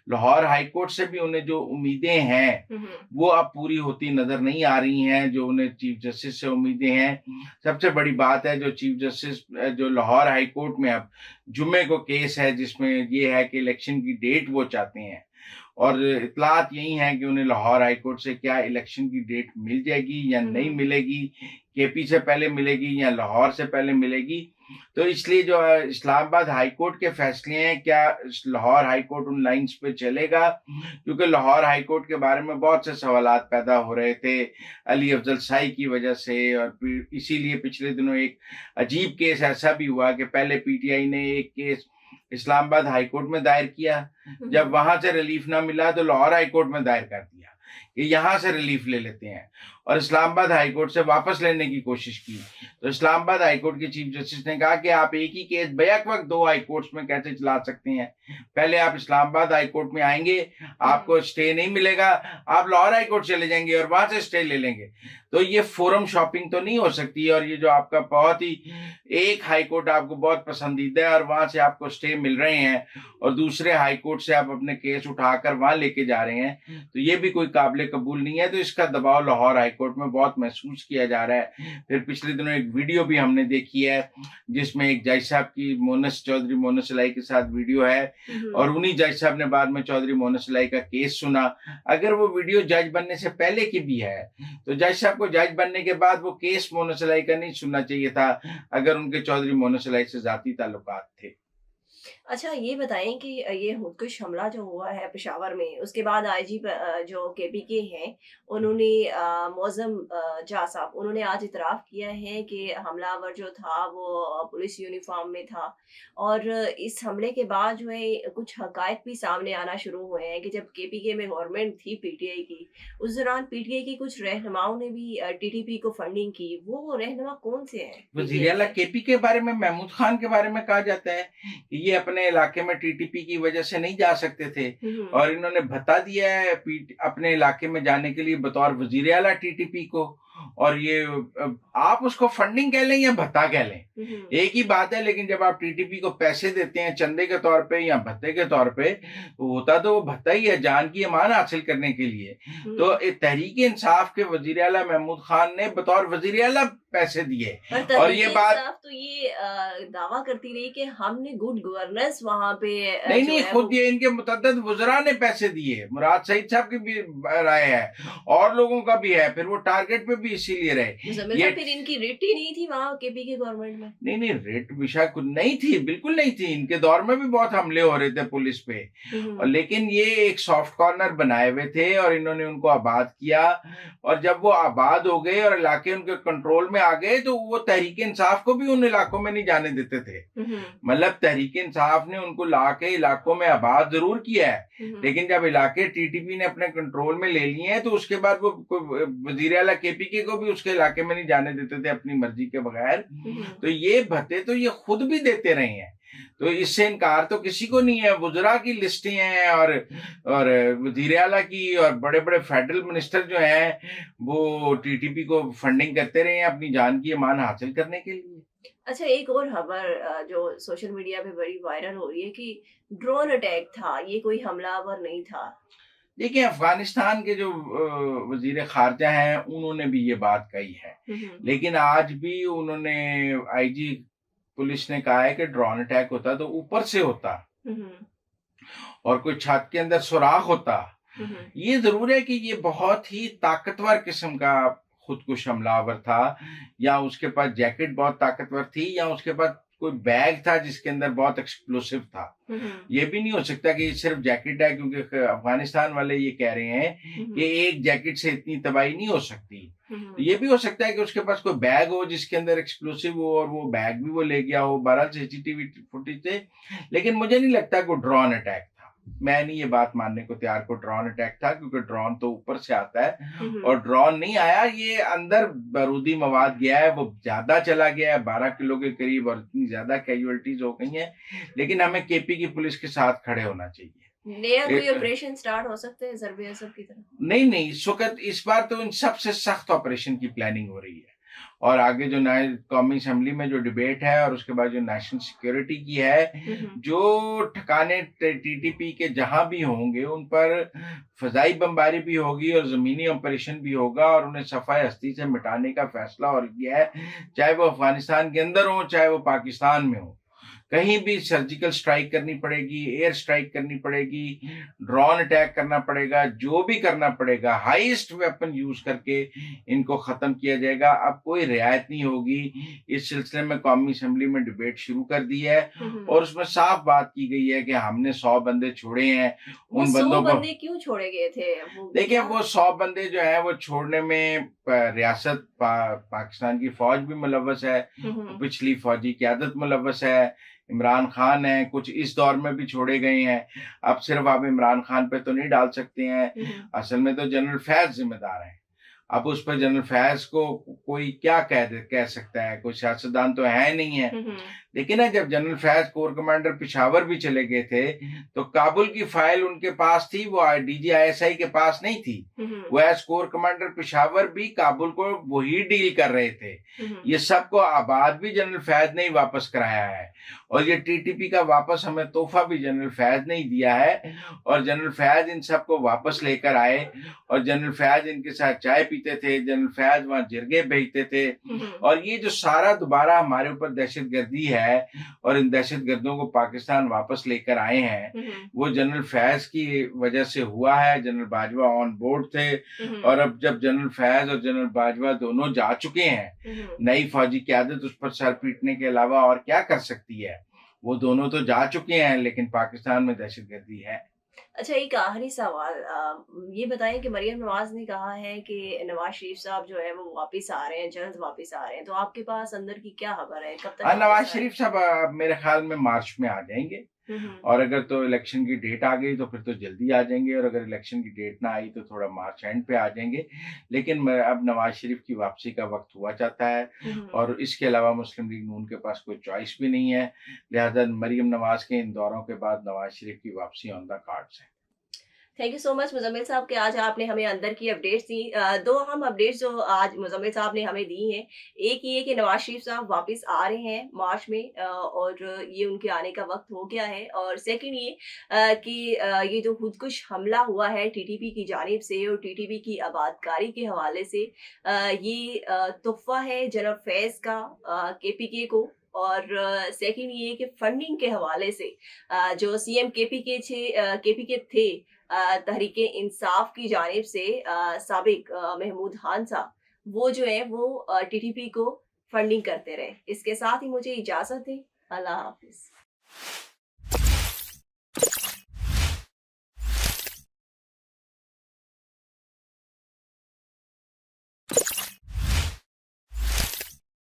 Lahore high court से भी उन्हें जो उम्मीदें हैं वो अब पूरी होती नजर नहीं आ रही हैं, जो उन्हें चीफ जस्टिस से उम्मीदें हैं। सबसे बड़ी बात है जो चीफ जस्टिस जो लाहौर हाई कोर्ट में अब जुम्मे को केस है जिसमें ये है कि इलेक्शन की डेट वो चाहते हैं, और इतलात यही है कि उन्हें लाहौर हाई कोर्ट से क्या इलेक्शन की डेट मिल जाएगी या नहीं मिलेगी, केपी से पहले मिलेगी या लाहौर से पहले मिलेगी। तो इसलिए जो इस्लामाबाद हाई कोर्ट के फैसले हैं, क्या लाहौर हाई कोर्ट उन लाइंस पे चलेगा, क्योंकि लाहौर हाई कोर्ट के बारे में बहुत से सवालात पैदा हो रहे थे अली अफजल शाही की वजह से, और इसीलिए पिछले दिनों एक अजीब केस ऐसा भी हुआ कि पहले पीटीआई ने एक केस इस्लामाबाद हाई कोर्ट में दायर किया, जब वहां से रिलीफ ना मिला तो लाहौर हाई कोर्ट में दायर कर दिया कि यहां से रिलीफ ले लेते हैं, और इस्लामाबाद हाई कोर्ट से वापस लेने की कोशिश की। तो इस्लामाबाद हाई कोर्ट के चीफ जस्टिस ने कहा कि आप एक ही केस बैक वक्त दो हाई कोर्ट्स में कैसे चला सकते हैं, पहले आप इस्लामाबाद हाई कोर्ट में आएंगे, आपको स्टे नहीं मिलेगा, आप लाहौर हाई कोर्ट चले जाएंगे और वहां से स्टे ले लेंगे। तो ये फोरम शॉपिंग तो नहीं हो सकती, और ये जो आपका बहुत ही एक हाई कोर्ट आपको बहुत पसंदीदा है और वहां से आपको स्टे मिल रहे हैं और दूसरे हाई कोर्ट से आप अपने केस उठाकर वहां लेके जा रहे हैं, तो ये भी कोई काबिल कबूल नहीं है। तो इसका दबाव लाहौर हाई कोर्ट में बहुत महसूस किया जा रहा है। फिर पिछले दिनों एक वीडियो भी हमने देखी है जिसमें एक जज साहब की चौधरी मोनस सलाई के साथ वीडियो है, और उन्हीं जज साहब ने बाद में चौधरी मोनस सलाई का केस सुना। अगर वो वीडियो जज बनने से पहले की भी है तो जज साहब को जज बनने के बाद वो केस मोनस सलाई का नहीं सुनना चाहिए था, अगर उनके चौधरी मोनस सलाई से जाती ताल्लुकात थे। अच्छा ये बताएं कि ये खुदकुश हमला जो हुआ है पेशावर में, उसके बाद आईजी जो केपी के हैं उन्होंने मौज़म जा साहब उन्होंने आज इतराफ़ किया है कि हमलावर जो था वो पुलिस यूनिफॉर्म में था, और इस हमले के बाद जो है कुछ हक़ाइक़ भी सामने आना शुरू हुए हैं कि जब केपी के में गवर्नमेंट थी पीटीआई की, उस दौरान पीटीआई की कुछ रहनुमाओं ने भी टीटीपी को फंडिंग की। वो रहनुमा कौन से हैं वजीर पीटीआई आला के? केपी के बारे में, महमूद खान के बारे में कहा जाता है कि ये अपने इलाके में टीटीपी की वजह से नहीं जा सकते थे, और इन्होंने भत्ता दिया है अपने इलाके में जाने के लिए बतौर वजीर आला टीटीपी को, और ये आप उसको फंडिंग कह लें या भत्ता कह लें एक ही बात है। लेकिन जब आप टीटीपी को पैसे देते हैं चंदे के तौर पे या भत्ते के तौर पे, तो होता तो वो भत्ता ही है जान की अमान हासिल करने के लिए। तो तहरीक इंसाफ के वजीर आला महमूद खान ने बतौर वजीर आला पैसे दिए, और ये बात तो ये दावा करती रही कि हमने गुड गवर्नेंस वहां पे नहीं जो नहीं, है खुद वो ये इनके मुतद्दद वज़रा ने पैसे दिए, मुराद सईद साहब की भी राय है और लोगों का भी है, फिर वो टारगेट पे भी इसीलिए रहे। मुजम्मिल ये साहब, फिर इनकी रेट ही नहीं थी वहां केपी के गवर्नमेंट में? नहीं नहीं, रेट विशा कुछ नहीं थी, बिल्कुल नहीं थी। इनके दौर में भी बहुत हमले हो रहे थे पुलिस पे, और लेकिन ये एक सॉफ्ट कॉर्नर बनाए हुए थे और इन्होंने उनको आबाद किया, और जब वो आबाद हो गए और इलाके उनके कंट्रोल में आ गए तो वो तहरीक इंसाफ को भी उन इलाकों में नहीं जाने देते थे। मतलब तहरीक इंसाफ ने उनको ला के इलाकों में आबाद जरूर किया है, लेकिन जब इलाके टीटीपी ने अपने कंट्रोल में ले लिए हैं तो उसके बाद वो वजीर आला केपी के को भी उसके इलाके में नहीं जाने देते थे अपनी मर्जी के बगैर। तो ये भत्ते तो ये खुद भी देते रहे हैं, तो इससे इनकार तो किसी को नहीं है। वुज़रा की लिस्टें हैं और वजीर आला की, और बड़े बड़े फेडरल मिनिस्टर जो हैं वो टीटीपी को फंडिंग करते रहे हैं अपनी जान की अमान हासिल करने के लिए। अच्छा, एक और खबर जो सोशल मीडिया पे बड़ी वायरल हो रही है कि ड्रोन अटैक था, ये कोई हमलावर नहीं था। देखिए, अफगानिस्तान के जो वजीर खारजा हैं उन्होंने भी ये बात कही है, लेकिन आज भी उन्होंने आईजी पुलिस ने कहा है कि ड्रोन अटैक होता तो ऊपर से होता और कोई छत के अंदर सुराख होता। ये जरूर है कि ये बहुत ही ताकतवर किस्म का खुदकुश हमलावर था, या उसके पास जैकेट बहुत ताकतवर थी, या उसके पास कोई बैग था जिसके अंदर बहुत एक्सप्लोसिव था। ये भी नहीं हो सकता कि सिर्फ जैकेट है, क्योंकि अफगानिस्तान वाले ये कह रहे हैं कि एक जैकेट से इतनी तबाही नहीं हो सकती। तो ये भी हो सकता है कि उसके पास कोई बैग हो जिसके अंदर एक्सप्लोसिव हो और वो बैग भी वो ले गया हो, बहरहाल सीसीटीवी फुटेज से। लेकिन मुझे नहीं लगता कि ड्रोन अटैक, मैं नहीं ये बात मानने को तैयार को ड्रोन अटैक था, क्योंकि ड्रोन तो ऊपर से आता है और ड्रोन नहीं आया, ये अंदर बारूदी मवाद गया है, वो ज्यादा चला गया है 12 किलो के करीब, और इतनी ज्यादा कैजुअलिटीज हो गई हैं। लेकिन हमें केपी की पुलिस के साथ खड़े होना चाहिए। नया कोई ऑपरेशन स्टार्ट हो सकता है ज़रबे असद की तरफ? नहीं नहीं, इस वक्त इस बार तो इन सबसे सख्त ऑपरेशन की प्लानिंग हो रही है। और आगे जो कौमी असम्बली में जो डिबेट है और उसके बाद जो नेशनल सिक्योरिटी की है, जो ठिकाने टीटीपी के जहां भी होंगे उन पर फजाई बमबारी भी होगी और जमीनी ऑपरेशन भी होगा और उन्हें सफाई हस्ती से मिटाने का फैसला और किया है, चाहे वो अफगानिस्तान के अंदर हो चाहे वो पाकिस्तान में हो। कहीं भी सर्जिकल स्ट्राइक करनी पड़ेगी, एयर स्ट्राइक करनी पड़ेगी, ड्रोन अटैक करना पड़ेगा, जो भी करना पड़ेगा, हाईएस्ट वेपन यूज करके इनको खत्म किया जाएगा। अब कोई रियायत नहीं होगी। इस सिलसिले में कौमी असम्बली में डिबेट शुरू कर दी है और उसमें साफ बात की गई है कि हमने 100 बंदे छोड़े हैं। उन बंदों को क्यों छोड़े गए थे? देखिए, वो 100 बंदे जो है वो छोड़ने में रियासत पाकिस्तान की फौज भी मुलव्वस है, पिछली फौजी क़यादत मुलव्वस है, इमरान खान है, कुछ इस दौर में भी छोड़े गए हैं। अब सिर्फ आप इमरान खान पे तो नहीं डाल सकते हैं, असल में तो जनरल फैज जिम्मेदार हैं। अब उस पर जनरल फैज को कोई क्या कह सकता है, कोई सियासतदान तो है नहीं है। लेकिन ना, जब general Faiz core commander Peshawar भी चले गए थे तो काबुल की फाइल उनके पास थी, वो DGISI के पास नहीं थी। वो एज कोर कमांडर पिशावर भी काबुल को वही डील कर रहे थे। ये सबको आबाद भी जनरल फैज ने ही वापस कराया है और ये टीटीपी का वापस हमें तोहफा भी जनरल फैज ने ही दिया है। और जनरल फैज इन सबको वापस लेकर आए और जनरल फैज इनके साथ चाय पीते थे, जनरल फैज वहां जिरगे भेजते थे। और ये जो सारा दोबारा हमारे ऊपर दहशतगर्दी है और इन दहशतगर्दों को पाकिस्तान वापस लेकर आए हैं, वो जनरल फैज की वजह से हुआ है। जनरल बाजवा ऑन बोर्ड थे और अब जब जनरल फैज और जनरल बाजवा दोनों जा चुके हैं, नई फौजी क़यादत उस पर सर पीटने के अलावा और क्या कर सकती है? वो दोनों तो जा चुके हैं, लेकिन पाकिस्तान में दहशतगर्दी है। अच्छा, एक आखिरी सवाल, ये बताएं कि मरियम नवाज ने कहा है कि नवाज शरीफ साहब जो है वो वापस आ रहे हैं, जल्द वापस आ रहे हैं, तो आपके पास अंदर की क्या खबर है, कब तक? नवाज शरीफ साहब मेरे ख्याल में मार्च में आ जाएंगे और अगर तो इलेक्शन की डेट आ गई तो फिर तो जल्दी आ जाएंगे और अगर इलेक्शन की डेट ना आई तो थोड़ा मार्च एंड पे आ जाएंगे। लेकिन अब नवाज शरीफ की वापसी का वक्त हुआ जाता है और इसके अलावा मुस्लिम लीग नून के पास कोई चॉइस भी नहीं है। लिहाजा मरियम नवाज के इन दौरों के बाद नवाज शरीफ की वापसी ऑन द कार्ड्स है। Thank you so much Muzammil साहब के आज आपने हमें अंदर की अपडेट्स दी। दो अहम अपडेट्स जो आज मुजम्मिल साहब ने हमें दी हैं, एक ये कि नवाज शरीफ साहब वापस आ रहे हैं मार्च में और ये उनके आने का वक्त हो गया है, और सेकंड ये कि ये जो खुदकुश हमला हुआ है टीटीपी की जानिब से और टीटीपी की आबादकारी के हवाले से, ये तोहफा है जनरल फैज का KPK को, और सेकंड ये कि फंडिंग के हवाले से जो CM KPK थे तहरीके इंसाफ की जानिब से साबिक महमूद खान साहब, वो जो है वो TTP को फंडिंग करते रहे। इसके साथ ही मुझे इजाजत है। अल्लाह हाफिज।